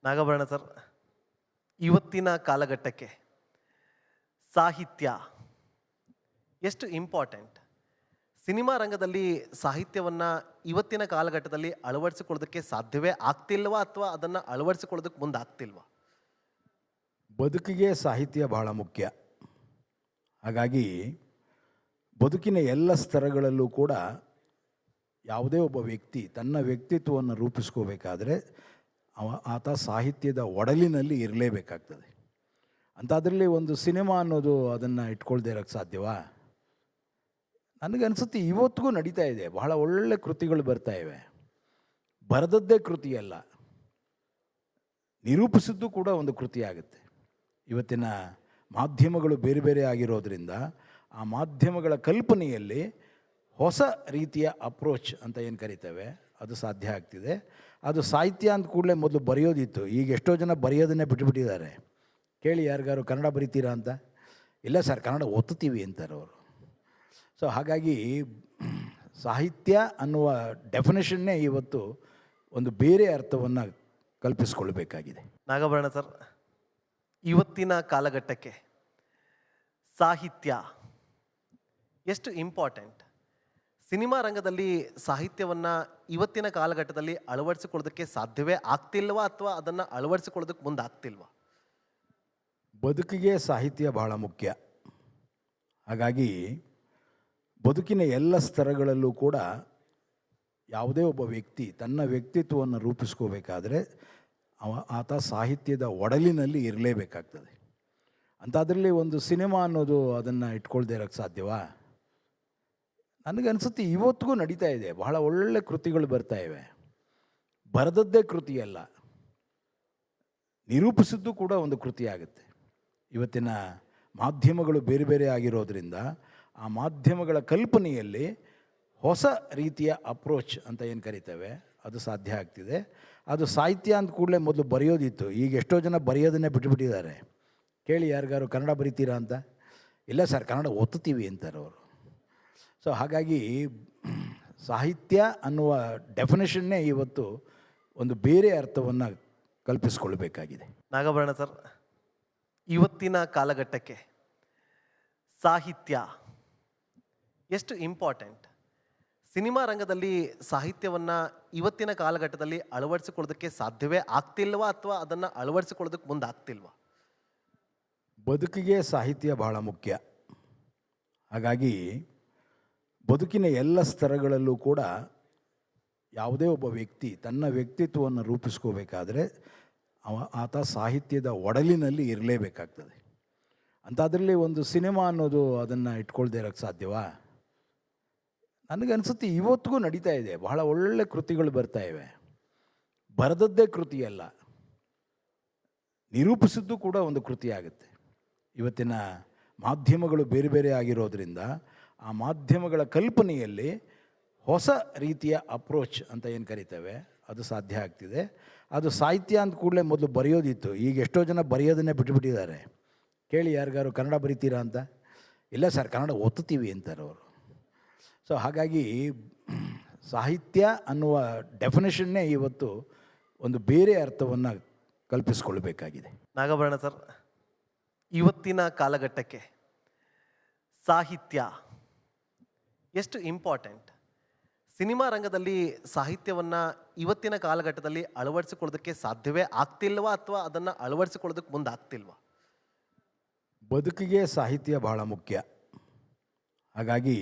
Nagabharana sir, ಇವತ್ತಿನ ಕಾಲಘಟ್ಟಕ್ಕೆ ಸಾಹಿತ್ಯ ಎಷ್ಟು ಇಂಪಾರ್ಟೆಂಟ್? ಸಿನಿಮಾ ರಂಗದಲ್ಲಿ ಸಾಹಿತ್ಯವನ್ನು ಇವತ್ತಿನ ಕಾಲಘಟ್ಟದಲ್ಲಿ ಅಳವಡಿಸಿಕೊಳ್ಳೋದಕ್ಕೆ ಸಾಧ್ಯವೇ ಆಗ್ತಿಲ್ವಾ ಅಥವಾ ಅದನ್ನು ಅಳವಡಿಸಿಕೊಳ್ಳೋದಕ್ಕೆ ಮುಂದಾಗ್ತಿಲ್ವಾ? ಬದುಕಿಗೆ ಸಾಹಿತ್ಯ ಬಹಳ ಮುಖ್ಯ. ಹಾಗಾಗಿ ಬದುಕಿನ ಎಲ್ಲ ಸ್ತರಗಳಲ್ಲೂ ಕೂಡ ಯಾವುದೇ ಒಬ್ಬ ವ್ಯಕ್ತಿ ತನ್ನ ವ್ಯಕ್ತಿತ್ವವನ್ನು ರೂಪಿಸ್ಕೋಬೇಕಾದ್ರೆ ಆತ ಸಾಹಿತ್ಯದ ಒಡಲಿನಲ್ಲಿ ಇರಲೇಬೇಕಾಗ್ತದೆ. ಅಂಥದ್ರಲ್ಲಿ ಒಂದು ಸಿನಿಮಾ ಅನ್ನೋದು ಅದನ್ನು ಇಟ್ಕೊಳ್ದೇ ಇರೋಕ್ಕೆ ಸಾಧ್ಯವಾ? ನನಗನ್ಸುತ್ತೆ ಇವತ್ತಿಗೂ ನಡೀತಾ ಇದೆ. ಬಹಳ ಒಳ್ಳೆ ಕೃತಿಗಳು ಬರ್ತಾ ಇವೆ. ಬರೆದದ್ದೇ ಕೃತಿಯಲ್ಲ, ನಿರೂಪಿಸಿದ್ದು ಕೂಡ ಒಂದು ಕೃತಿ ಆಗುತ್ತೆ. ಇವತ್ತಿನ ಮಾಧ್ಯಮಗಳು ಬೇರೆ ಬೇರೆ ಆಗಿರೋದ್ರಿಂದ ಆ ಮಾಧ್ಯಮಗಳ ಕಲ್ಪನೆಯಲ್ಲಿ ಹೊಸ ರೀತಿಯ ಅಪ್ರೋಚ್ ಅಂತ ಏನು ಕರಿತೇವೆ ಅದು ಸಾಧ್ಯ ಆಗ್ತಿದೆ. ಅದು ಸಾಹಿತ್ಯ ಅಂದ ಕೂಡಲೇ ಮೊದಲು ಬರೆಯೋದಿತ್ತು. ಈಗ ಎಷ್ಟೋ ಜನ ಬರೆಯೋದನ್ನೇ ಬಿಟ್ಟುಬಿಟ್ಟಿದ್ದಾರೆ. ಕೇಳಿ ಯಾರಿಗಾರು ಕನ್ನಡ ಬರಿತೀರಾ ಅಂತ. ಇಲ್ಲ ಸರ್, ಕನ್ನಡ ಓದ್ತೀವಿ ಅಂತಾರೆ ಅವರು. ಸೊ ಹಾಗಾಗಿ ಸಾಹಿತ್ಯ ಅನ್ನುವ ಡೆಫಿನೇಷನ್ನೇ ಇವತ್ತು ಒಂದು ಬೇರೆ ಅರ್ಥವನ್ನು ಕಲ್ಪಿಸ್ಕೊಳ್ಬೇಕಾಗಿದೆ. ನಾಗಭರಣ ಸರ್, ಇವತ್ತಿನ ಕಾಲಘಟ್ಟಕ್ಕೆ ಸಾಹಿತ್ಯ ಎಷ್ಟು ಇಂಪಾರ್ಟೆಂಟ್? ಸಿನಿಮಾ ರಂಗದಲ್ಲಿ ಸಾಹಿತ್ಯವನ್ನು ಇವತ್ತಿನ ಕಾಲಘಟ್ಟದಲ್ಲಿ ಅಳವಡಿಸಿಕೊಳ್ಳೋದಕ್ಕೆ ಸಾಧ್ಯವೇ ಆಗ್ತಿಲ್ವಾ ಅಥವಾ ಅದನ್ನು ಅಳವಡಿಸಿಕೊಳ್ಳೋದಕ್ಕೆ ಮುಂದಾಗ್ತಿಲ್ವಾ? ಬದುಕಿಗೆ ಸಾಹಿತ್ಯ ಬಹಳ ಮುಖ್ಯ. ಹಾಗಾಗಿ ಬದುಕಿನ ಎಲ್ಲ ಸ್ತರಗಳಲ್ಲೂ ಕೂಡ ಯಾವುದೇ ಒಬ್ಬ ವ್ಯಕ್ತಿ ತನ್ನ ವ್ಯಕ್ತಿತ್ವವನ್ನು ರೂಪಿಸ್ಕೋಬೇಕಾದ್ರೆ ಆತ ಸಾಹಿತ್ಯದ ಒಡಲಿನಲ್ಲಿ ಇರಲೇಬೇಕಾಗ್ತದೆ. ಅಂಥದ್ರಲ್ಲಿ ಒಂದು ಸಿನಿಮಾ ಅನ್ನೋದು ಅದನ್ನು ಇಟ್ಕೊಳ್ದೇ ಇರೋಕ್ಕೆ ಸಾಧ್ಯವಾ? ನನಗನ್ಸುತ್ತೆ ಇವತ್ತಿಗೂ ನಡೀತಾ ಇದೆ. ಬಹಳ ಒಳ್ಳೆ ಕೃತಿಗಳು ಬರ್ತಾ ಇವೆ. ಬರೆದದ್ದೇ ಕೃತಿಯಲ್ಲ, ನಿರೂಪಿಸಿದ್ದು ಕೂಡ ಒಂದು ಕೃತಿ ಆಗುತ್ತೆ. ಇವತ್ತಿನ ಮಾಧ್ಯಮಗಳು ಬೇರೆ ಬೇರೆ ಆಗಿರೋದ್ರಿಂದ ಆ ಮಾಧ್ಯಮಗಳ ಕಲ್ಪನೆಯಲ್ಲಿ ಹೊಸ ರೀತಿಯ ಅಪ್ರೋಚ್ ಅಂತ ಏನು ಕರಿತೇವೆ ಅದು ಸಾಧ್ಯ ಆಗ್ತಿದೆ. ಅದು ಸಾಹಿತ್ಯ ಅಂದ ಕೂಡಲೇ ಮೊದಲು ಬರೆಯೋದಿತ್ತು. ಈಗ ಎಷ್ಟೋ ಜನ ಬರೆಯೋದನ್ನೇ ಬಿಟ್ಟುಬಿಟ್ಟಿದ್ದಾರೆ. ಕೇಳಿ ಯಾರಿಗಾರು ಕನ್ನಡ ಬರಿತೀರಾ ಅಂತ. ಇಲ್ಲ ಸರ್, ಕನ್ನಡ ಓದ್ತೀವಿ ಅಂತಾರೆ ಅವರು. ಸೊ ಹಾಗಾಗಿ ಸಾಹಿತ್ಯ ಅನ್ನುವ ಡೆಫಿನೇಷನ್ನೇ ಇವತ್ತು ಒಂದು ಬೇರೆ ಅರ್ಥವನ್ನು ಕಲ್ಪಿಸ್ಕೊಳ್ಬೇಕಾಗಿದೆ. ನಾಗಭರಣ ಸರ್, ಇವತ್ತಿನ ಕಾಲಘಟ್ಟಕ್ಕೆ ಸಾಹಿತ್ಯ ಎಷ್ಟು ಇಂಪಾರ್ಟೆಂಟ್? ಸಿನಿಮಾ ರಂಗದಲ್ಲಿ ಸಾಹಿತ್ಯವನ್ನು ಇವತ್ತಿನ ಕಾಲಘಟ್ಟದಲ್ಲಿ ಅಳವಡಿಸಿಕೊಳ್ಳೋದಕ್ಕೆ ಸಾಧ್ಯವೇ ಆಗ್ತಿಲ್ವಾ ಅಥವಾ ಅದನ್ನು ಅಳವಡಿಸಿಕೊಳ್ಳೋದಕ್ಕೆ ಮುಂದಾಗ್ತಿಲ್ವಾ? ಬದುಕಿಗೆ ಸಾಹಿತ್ಯ ಬಹಳ ಮುಖ್ಯ. ಹಾಗಾಗಿ ಬದುಕಿನ ಎಲ್ಲ ಸ್ತರಗಳಲ್ಲೂ ಕೂಡ ಯಾವುದೇ ಒಬ್ಬ ವ್ಯಕ್ತಿ ತನ್ನ ವ್ಯಕ್ತಿತ್ವವನ್ನು ರೂಪಿಸ್ಕೋಬೇಕಾದ್ರೆ ಆತ ಸಾಹಿತ್ಯದ ಒಡಲಿನಲ್ಲಿ ಇರಲೇಬೇಕಾಗ್ತದೆ. ಅಂಥದ್ರಲ್ಲಿ ಒಂದು ಸಿನಿಮಾ ಅನ್ನೋದು ಅದನ್ನು ಇಟ್ಕೊಳ್ದೇ ಇರೋಕ್ಕೆ ಸಾಧ್ಯವಾ? ನನಗನ್ಸುತ್ತೆ ಇವತ್ತಿಗೂ ನಡೀತಾ ಇದೆ. ಬಹಳ ಒಳ್ಳೆ ಕೃತಿಗಳು ಬರ್ತಾ ಇವೆ. ಬರೆದದ್ದೇ ಕೃತಿಯಲ್ಲ, ನಿರೂಪಿಸಿದ್ದು ಕೂಡ ಒಂದು ಕೃತಿ ಆಗುತ್ತೆ. ಇವತ್ತಿನ ಮಾಧ್ಯಮಗಳು ಬೇರೆ ಬೇರೆ ಆಗಿರೋದ್ರಿಂದ ಆ ಮಾಧ್ಯಮಗಳ ಕಲ್ಪನೆಯಲ್ಲಿ ಹೊಸ ರೀತಿಯ ಅಪ್ರೋಚ್ ಅಂತ ಏನು ಕರಿತೇವೆ ಅದು ಸಾಧ್ಯ ಆಗ್ತಿದೆ. ಅದು ಸಾಹಿತ್ಯ ಅಂದ ಕೂಡಲೇ ಮೊದಲು ಬರೆಯೋದಿತ್ತು. ಈಗ ಎಷ್ಟೋ ಜನ ಬರೆಯೋದನ್ನೇ ಬಿಟ್ಟುಬಿಟ್ಟಿದ್ದಾರೆ. ಕೇಳಿ ಯಾರಿಗಾರು ಕನ್ನಡ ಬರಿತೀರಾ ಅಂತ. ಇಲ್ಲ ಸರ್, ಕನ್ನಡ ಓದ್ತೀವಿ ಅಂತಾರೆ ಅವರು. ಸೊ ಹಾಗಾಗಿ ಸಾಹಿತ್ಯ ಅನ್ನುವ ಡೆಫಿನೇಷನ್ನೇ ಇವತ್ತು ಒಂದು ಬೇರೆ ಅರ್ಥವನ್ನು ಕಲ್ಪಿಸ್ಕೊಳ್ಬೇಕಾಗಿದೆ. ನಾಗಭರಣ ಸರ್, ಇವತ್ತಿನ ಕಾಲಘಟ್ಟಕ್ಕೆ ಸಾಹಿತ್ಯ ಎಷ್ಟು ಇಂಪಾರ್ಟೆಂಟ್? ಸಿನಿಮಾ ರಂಗದಲ್ಲಿ ಸಾಹಿತ್ಯವನ್ನು ಇವತ್ತಿನ ಕಾಲಘಟ್ಟದಲ್ಲಿ ಅಳವಡಿಸಿಕೊಳ್ಳೋದಕ್ಕೆ ಸಾಧ್ಯವೇ ಆಗ್ತಿಲ್ವಾ ಅಥವಾ ಅದನ್ನು ಅಳವಡಿಸಿಕೊಳ್ಳೋದಕ್ಕೆ ಮುಂದಾಗ್ತಿಲ್ವಾ? ಬದುಕಿಗೆ ಸಾಹಿತ್ಯ ಬಹಳ ಮುಖ್ಯ. ಹಾಗಾಗಿ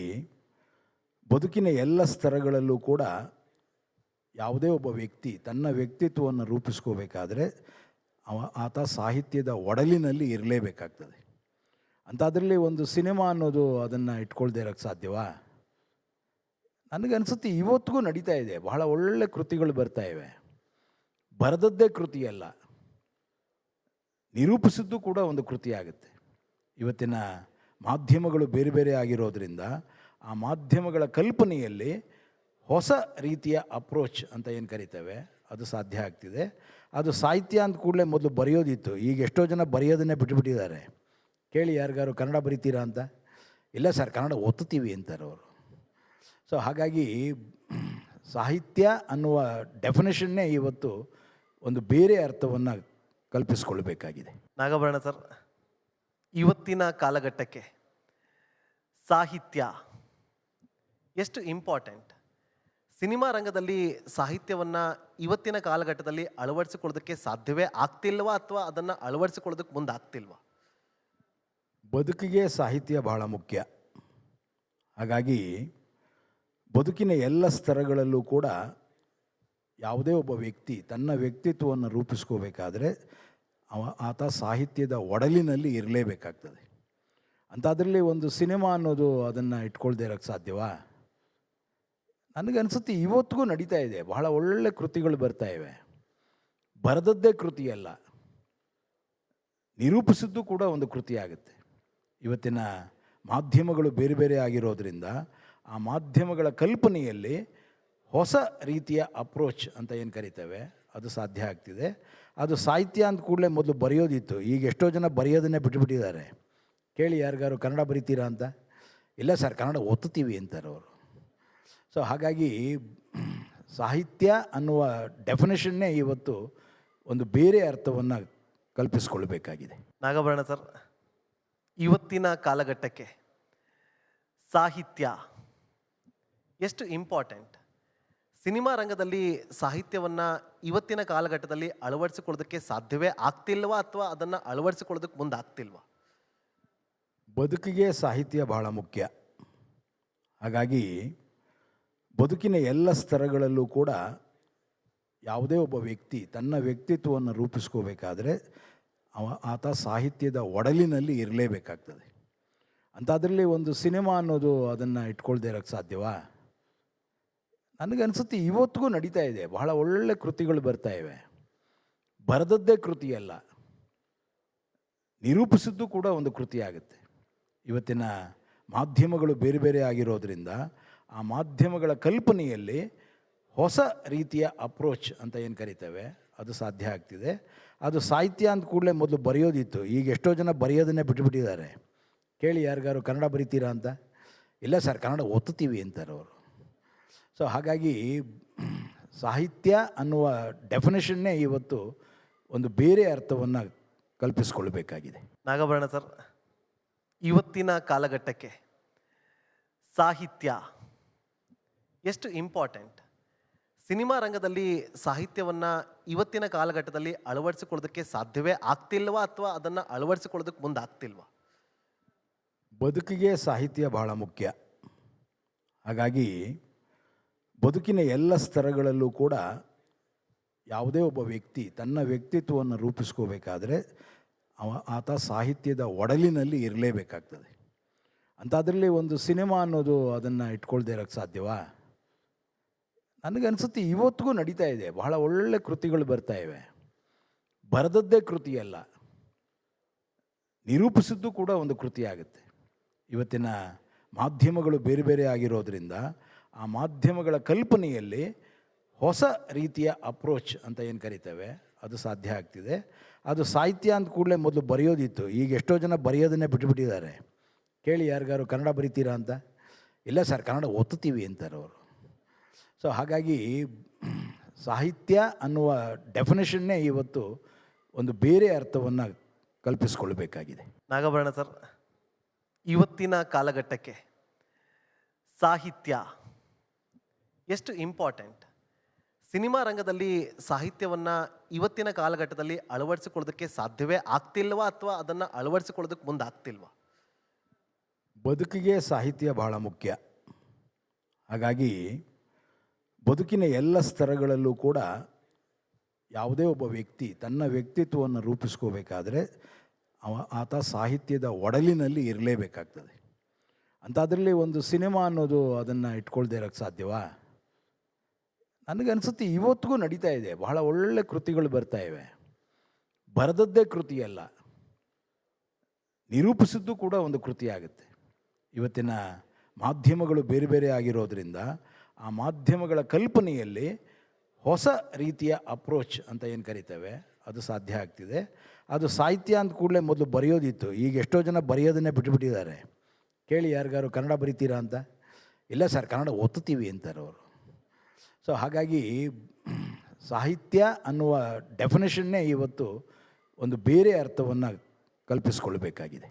ಬದುಕಿನ ಎಲ್ಲ ಸ್ತರಗಳಲ್ಲೂ ಕೂಡ ಯಾವುದೇ ಒಬ್ಬ ವ್ಯಕ್ತಿ ತನ್ನ ವ್ಯಕ್ತಿತ್ವವನ್ನು ರೂಪಿಸ್ಕೋಬೇಕಾದ್ರೆ ಆತ ಸಾಹಿತ್ಯದ ಒಡಲಿನಲ್ಲಿ ಇರಲೇಬೇಕಾಗ್ತದೆ. ಅಂಥದ್ರಲ್ಲಿ ಒಂದು ಸಿನಿಮಾ ಅನ್ನೋದು ಅದನ್ನು ಇಟ್ಕೊಳ್ದೇ ಇರೋಕ್ಕೆ ಸಾಧ್ಯವಾ? ನನಗನ್ಸುತ್ತೆ ಇವತ್ತಿಗೂ ನಡೀತಾ ಇದೆ. ಬಹಳ ಒಳ್ಳೆ ಕೃತಿಗಳು ಬರ್ತಾ ಇವೆ. ಬರೆದದ್ದೇ ಕೃತಿಯಲ್ಲ, ನಿರೂಪಿಸಿದ್ದು ಕೂಡ ಒಂದು ಕೃತಿ ಆಗುತ್ತೆ. ಇವತ್ತಿನ ಮಾಧ್ಯಮಗಳು ಬೇರೆ ಬೇರೆ ಆಗಿರೋದ್ರಿಂದ ಆ ಮಾಧ್ಯಮಗಳ ಕಲ್ಪನೆಯಲ್ಲಿ ಹೊಸ ರೀತಿಯ ಅಪ್ರೋಚ್ ಅಂತ ಏನು ಕರಿತೇವೆ ಅದು ಸಾಧ್ಯ ಆಗ್ತಿದೆ. ಅದು ಸಾಹಿತ್ಯ ಅಂದ ಕೂಡಲೇ ಮೊದಲು ಬರೆಯೋದಿತ್ತು. ಈಗ ಎಷ್ಟೋ ಜನ ಬರೆಯೋದನ್ನೇ ಬಿಟ್ಟುಬಿಟ್ಟಿದ್ದಾರೆ. ಕೇಳಿ ಯಾರಿಗಾರು ಕನ್ನಡ ಬರಿತೀರಾ ಅಂತ. ಇಲ್ಲ ಸರ್, ಕನ್ನಡ ಓದ್ತೀವಿ ಅಂತಾರೆ ಅವರು. ಸೊ ಹಾಗಾಗಿ ಸಾಹಿತ್ಯ ಅನ್ನುವ ಡೆಫಿನೇಷನ್ನೇ ಇವತ್ತು ಒಂದು ಬೇರೆ ಅರ್ಥವನ್ನು ಕಲ್ಪಿಸಿಕೊಳ್ಬೇಕಾಗಿದೆ. ನಾಗಭರಣ ಸರ್, ಇವತ್ತಿನ ಕಾಲಘಟ್ಟಕ್ಕೆ ಸಾಹಿತ್ಯ ಎಷ್ಟು ಇಂಪಾರ್ಟೆಂಟ್? ಸಿನಿಮಾ ರಂಗದಲ್ಲಿ ಸಾಹಿತ್ಯವನ್ನು ಇವತ್ತಿನ ಕಾಲಘಟ್ಟದಲ್ಲಿ ಅಳವಡಿಸಿಕೊಳ್ಳೋದಕ್ಕೆ ಸಾಧ್ಯವೇ ಆಗ್ತಿಲ್ವಾ ಅಥವಾ ಅದನ್ನು ಅಳವಡಿಸಿಕೊಳ್ಳೋದಕ್ಕೆ ಮುಂದೆ ಆಗ್ತಿಲ್ವಾ? ಬದುಕಿಗೆ ಸಾಹಿತ್ಯ ಬಹಳ ಮುಖ್ಯ. ಹಾಗಾಗಿ ಬದುಕಿನ ಎಲ್ಲ ಸ್ತರಗಳಲ್ಲೂ ಕೂಡ ಯಾವುದೇ ಒಬ್ಬ ವ್ಯಕ್ತಿ ತನ್ನ ವ್ಯಕ್ತಿತ್ವವನ್ನು ರೂಪಿಸ್ಕೋಬೇಕಾದ್ರೆ ಆತ ಸಾಹಿತ್ಯದ ಒಡಲಿನಲ್ಲಿ ಇರಲೇಬೇಕಾಗ್ತದೆ. ಅಂಥದ್ರಲ್ಲಿ ಒಂದು ಸಿನಿಮಾ ಅನ್ನೋದು ಅದನ್ನು ಇಟ್ಕೊಳ್ದೇ ಇರೋಕ್ಕೆ ಸಾಧ್ಯವಾ? ನನಗನ್ಸುತ್ತೆ ಇವತ್ತಿಗೂ ನಡೀತಾ ಇದೆ. ಬಹಳ ಒಳ್ಳೆ ಕೃತಿಗಳು ಬರ್ತಾ ಇವೆ. ಬರೆದದ್ದೇ ಕೃತಿಯಲ್ಲ, ನಿರೂಪಿಸಿದ್ದು ಕೂಡ ಒಂದು ಕೃತಿ ಆಗುತ್ತೆ. ಇವತ್ತಿನ ಮಾಧ್ಯಮಗಳು ಬೇರೆ ಬೇರೆ ಆಗಿರೋದ್ರಿಂದ ಆ ಮಾಧ್ಯಮಗಳ ಕಲ್ಪನೆಯಲ್ಲಿ ಹೊಸ ರೀತಿಯ ಅಪ್ರೋಚ್ ಅಂತ ಏನು ಕರಿತೇವೆ ಅದು ಸಾಧ್ಯ ಆಗ್ತಿದೆ. ಅದು ಸಾಹಿತ್ಯ ಅಂದ ಕೂಡಲೇ ಮೊದಲು ಬರೆಯೋದಿತ್ತು. ಈಗ ಎಷ್ಟೋ ಜನ ಬರೆಯೋದನ್ನೇ ಬಿಟ್ಟುಬಿಟ್ಟಿದ್ದಾರೆ. ಕೇಳಿ ಯಾರಿಗಾರು ಕನ್ನಡ ಬರಿತೀರಾ ಅಂತ, ಇಲ್ಲ ಸರ್ ಕನ್ನಡ ಓದ್ತೀವಿ ಅಂತಾರೆ ಅವರು. ಸೊ ಹಾಗಾಗಿ ಸಾಹಿತ್ಯ ಅನ್ನುವ ಡೆಫಿನೇಷನ್ನೇ ಇವತ್ತು ಒಂದು ಬೇರೆ ಅರ್ಥವನ್ನು ಕಲ್ಪಿಸಿಕೊಳ್ಬೇಕಾಗಿದೆ. ನಾಗಭರಣ ಸರ್, ಇವತ್ತಿನ ಕಾಲಘಟ್ಟಕ್ಕೆ ಸಾಹಿತ್ಯ ಎಷ್ಟು ಇಂಪಾರ್ಟೆಂಟ್? ಸಿನಿಮಾ ರಂಗದಲ್ಲಿ ಸಾಹಿತ್ಯವನ್ನು ಇವತ್ತಿನ ಕಾಲಘಟ್ಟದಲ್ಲಿ ಅಳವಡಿಸಿಕೊಳ್ಳೋದಕ್ಕೆ ಸಾಧ್ಯವೇ ಆಗ್ತಿಲ್ವಾ ಅಥವಾ ಅದನ್ನು ಅಳವಡಿಸಿಕೊಳ್ಳೋದಕ್ಕೆ ಮುಂದೆ ಆಗ್ತಿಲ್ವಾ? ಬದುಕಿಗೆ ಸಾಹಿತ್ಯ ಬಹಳ ಮುಖ್ಯ. ಹಾಗಾಗಿ ಬದುಕಿನ ಎಲ್ಲ ಸ್ತರಗಳಲ್ಲೂ ಕೂಡ ಯಾವುದೇ ಒಬ್ಬ ವ್ಯಕ್ತಿ ತನ್ನ ವ್ಯಕ್ತಿತ್ವವನ್ನು ರೂಪಿಸ್ಕೋಬೇಕಾದ್ರೆ ಆತ ಸಾಹಿತ್ಯದ ಒಡಲಿನಲ್ಲಿ ಇರಲೇಬೇಕಾಗ್ತದೆ. ಅಂಥದ್ರಲ್ಲಿ ಒಂದು ಸಿನಿಮಾ ಅನ್ನೋದು ಅದನ್ನು ಇಟ್ಕೊಳ್ದೇ ಇರೋಕ್ಕೆ ಸಾಧ್ಯವಾ? ನನಗನ್ಸುತ್ತೆ ಇವತ್ತಿಗೂ ನಡೀತಾ ಇದೆ. ಬಹಳ ಒಳ್ಳೆ ಕೃತಿಗಳು ಬರ್ತಾ ಇವೆ. ಬರೆದದ್ದೇ ಕೃತಿಯಲ್ಲ, ನಿರೂಪಿಸಿದ್ದು ಕೂಡ ಒಂದು ಕೃತಿ ಆಗುತ್ತೆ. ಇವತ್ತಿನ ಮಾಧ್ಯಮಗಳು ಬೇರೆ ಬೇರೆ ಆಗಿರೋದ್ರಿಂದ ಆ ಮಾಧ್ಯಮಗಳ ಕಲ್ಪನೆಯಲ್ಲಿ ಹೊಸ ರೀತಿಯ ಅಪ್ರೋಚ್ ಅಂತ ಏನು ಕರಿತೇವೆ ಅದು ಸಾಧ್ಯ ಆಗ್ತಿದೆ. ಅದು ಸಾಹಿತ್ಯ ಅಂದ ಕೂಡಲೇ ಮೊದಲು ಬರೆಯೋದಿತ್ತು. ಈಗ ಎಷ್ಟೋ ಜನ ಬರೆಯೋದನ್ನೇ ಬಿಟ್ಟುಬಿಟ್ಟಿದ್ದಾರೆ. ಕೇಳಿ ಯಾರಿಗಾರು ಕನ್ನಡ ಬರಿತೀರಾ ಅಂತ, ಇಲ್ಲ ಸರ್ ಕನ್ನಡ ಓದ್ತೀವಿ ಅಂತಾರೆ ಅವರು. ಸೊ ಹಾಗಾಗಿ ಸಾಹಿತ್ಯ ಅನ್ನುವ ಡೆಫಿನೇಷನ್ನೇ ಇವತ್ತು ಒಂದು ಬೇರೆ ಅರ್ಥವನ್ನು ಕಲ್ಪಿಸಿಕೊಳ್ಬೇಕಾಗಿದೆ. ನಾಗಭರಣ ಸರ್, ಇವತ್ತಿನ ಕಾಲಘಟ್ಟಕ್ಕೆ ಸಾಹಿತ್ಯ ಎಷ್ಟು ಇಂಪಾರ್ಟೆಂಟ್? ಸಿನಿಮಾ ರಂಗದಲ್ಲಿ ಸಾಹಿತ್ಯವನ್ನು ಇವತ್ತಿನ ಕಾಲಘಟ್ಟದಲ್ಲಿ ಅಳವಡಿಸಿಕೊಳ್ಳೋದಕ್ಕೆ ಸಾಧ್ಯವೇ ಆಗ್ತಿಲ್ವಾ ಅಥವಾ ಅದನ್ನು ಅಳವಡಿಸಿಕೊಳ್ಳೋದಕ್ಕೆ ಮುಂದೆ ಆಗ್ತಿಲ್ವಾ? ಬದುಕಿಗೆ ಸಾಹಿತ್ಯ ಬಹಳ ಮುಖ್ಯ. ಹಾಗಾಗಿ ಬದುಕಿನ ಎಲ್ಲ ಸ್ತರಗಳಲ್ಲೂ ಕೂಡ ಯಾವುದೇ ಒಬ್ಬ ವ್ಯಕ್ತಿ ತನ್ನ ವ್ಯಕ್ತಿತ್ವವನ್ನು ರೂಪಿಸ್ಕೋಬೇಕಾದ್ರೆ ಆತ ಸಾಹಿತ್ಯದ ಒಡಲಿನಲ್ಲಿ ಇರಲೇಬೇಕಾಗ್ತದೆ. ಅಂಥದ್ರಲ್ಲಿ ಒಂದು ಸಿನಿಮಾ ಅನ್ನೋದು ಅದನ್ನು ಇಟ್ಕೊಳ್ದೇ ಇರೋಕ್ಕೆ ಸಾಧ್ಯವಾ? ನನಗನ್ಸುತ್ತೆ ಇವತ್ತಿಗೂ ನಡೀತಾ ಇದೆ. ಬಹಳ ಒಳ್ಳೆ ಕೃತಿಗಳು ಬರ್ತಾ ಇವೆ. ಬರೆದದ್ದೇ ಕೃತಿಯಲ್ಲ, ನಿರೂಪಿಸಿದ್ದು ಕೂಡ ಒಂದು ಕೃತಿ ಆಗುತ್ತೆ. ಇವತ್ತಿನ ಮಾಧ್ಯಮಗಳು ಬೇರೆ ಬೇರೆ ಆಗಿರೋದ್ರಿಂದ ಆ ಮಾಧ್ಯಮಗಳ ಕಲ್ಪನೆಯಲ್ಲಿ ಹೊಸ ರೀತಿಯ ಅಪ್ರೋಚ್ ಅಂತ ಏನು ಕರಿತೇವೆ ಅದು ಸಾಧ್ಯ ಆಗ್ತಿದೆ. ಅದು ಸಾಹಿತ್ಯ ಅಂದ ಕೂಡಲೇ ಮೊದಲು ಬರೆಯೋದಿತ್ತು. ಈಗ ಎಷ್ಟೋ ಜನ ಬರೆಯೋದನ್ನೇ ಬಿಟ್ಟುಬಿಟ್ಟಿದ್ದಾರೆ. ಕೇಳಿ ಯಾರಿಗಾರು ಕನ್ನಡ ಬರಿತೀರಾ ಅಂತ, ಇಲ್ಲ ಸರ್ ಕನ್ನಡ ಓದ್ತೀವಿ ಅಂತಾರೆ ಅವರು. ಸೊ ಹಾಗಾಗಿ ಸಾಹಿತ್ಯ ಅನ್ನುವ ಡೆಫಿನೇಷನ್ನೇ ಇವತ್ತು ಒಂದು ಬೇರೆ ಅರ್ಥವನ್ನು ಕಲ್ಪಿಸಿಕೊಳ್ಬೇಕಾಗಿದೆ. ನಾಗಭರಣ ಸರ್, ಇವತ್ತಿನ ಕಾಲಘಟ್ಟಕ್ಕೆ ಸಾಹಿತ್ಯ ಎಷ್ಟು ಇಂಪಾರ್ಟೆಂಟ್? ಸಿನಿಮಾ ರಂಗದಲ್ಲಿ ಸಾಹಿತ್ಯವನ್ನು ಇವತ್ತಿನ ಕಾಲಘಟ್ಟದಲ್ಲಿ ಅಳವಡಿಸಿಕೊಳ್ಳೋದಕ್ಕೆ ಸಾಧ್ಯವೇ ಆಗ್ತಿಲ್ವಾ ಅಥವಾ ಅದನ್ನು ಅಳವಡಿಸಿಕೊಳ್ಳೋದಕ್ಕೆ ಮುಂದೆ ಆಗ್ತಿಲ್ವಾ? ಬದುಕಿಗೆ ಸಾಹಿತ್ಯ ಬಹಳ ಮುಖ್ಯ. ಹಾಗಾಗಿ ಬದುಕಿನ ಎಲ್ಲ ಸ್ತರಗಳಲ್ಲೂ ಕೂಡ ಯಾವುದೇ ಒಬ್ಬ ವ್ಯಕ್ತಿ ತನ್ನ ವ್ಯಕ್ತಿತ್ವವನ್ನು ರೂಪಿಸ್ಕೋಬೇಕಾದ್ರೆ ಆತ ಸಾಹಿತ್ಯದ ಒಡಲಿನಲ್ಲಿ ಇರಲೇಬೇಕಾಗ್ತದೆ. ಅಂಥದ್ರಲ್ಲಿ ಒಂದು ಸಿನಿಮಾ ಅನ್ನೋದು ಅದನ್ನು ಇಟ್ಕೊಳ್ದೇ ಇರೋಕ್ಕೆ ಸಾಧ್ಯವಾ? ನನಗನ್ಸುತ್ತೆ ಇವತ್ತಿಗೂ ನಡೀತಾ ಇದೆ. ಬಹಳ ಒಳ್ಳೆ ಕೃತಿಗಳು ಬರ್ತಾ ಇವೆ. ಬರೆದದ್ದೇ ಕೃತಿಯಲ್ಲ, ನಿರೂಪಿಸಿದ್ದು ಕೂಡ ಒಂದು ಕೃತಿ ಆಗುತ್ತೆ. ಇವತ್ತಿನ ಮಾಧ್ಯಮಗಳು ಬೇರೆ ಬೇರೆ ಆಗಿರೋದ್ರಿಂದ ಆ ಮಾಧ್ಯಮಗಳ ಕಲ್ಪನೆಯಲ್ಲಿ ಹೊಸ ರೀತಿಯ ಅಪ್ರೋಚ್ ಅಂತ ಏನು ಕರಿತೇವೆ ಅದು ಸಾಧ್ಯ ಆಗ್ತಿದೆ. ಅದು ಸಾಹಿತ್ಯ ಅಂದ ಕೂಡಲೇ ಮೊದಲು ಬರೆಯೋದಿತ್ತು. ಈಗ ಎಷ್ಟೋ ಜನ ಬರೆಯೋದನ್ನೇ ಬಿಟ್ಟುಬಿಟ್ಟಿದ್ದಾರೆ. ಕೇಳಿ ಯಾರಿಗಾರು ಕನ್ನಡ ಬರಿತೀರಾ ಅಂತ, ಇಲ್ಲ ಸರ್ ಕನ್ನಡ ಓದ್ತೀವಿ ಅಂತಾರೆ ಅವರು. ಸೊ ಹಾಗಾಗಿ ಸಾಹಿತ್ಯ ಅನ್ನುವ ಡೆಫಿನೇಷನ್ನೇ ಇವತ್ತು ಒಂದು ಬೇರೆ ಅರ್ಥವನ್ನು ಕಲ್ಪಿಸ್ಕೊಳ್ಬೇಕಾಗಿದೆ.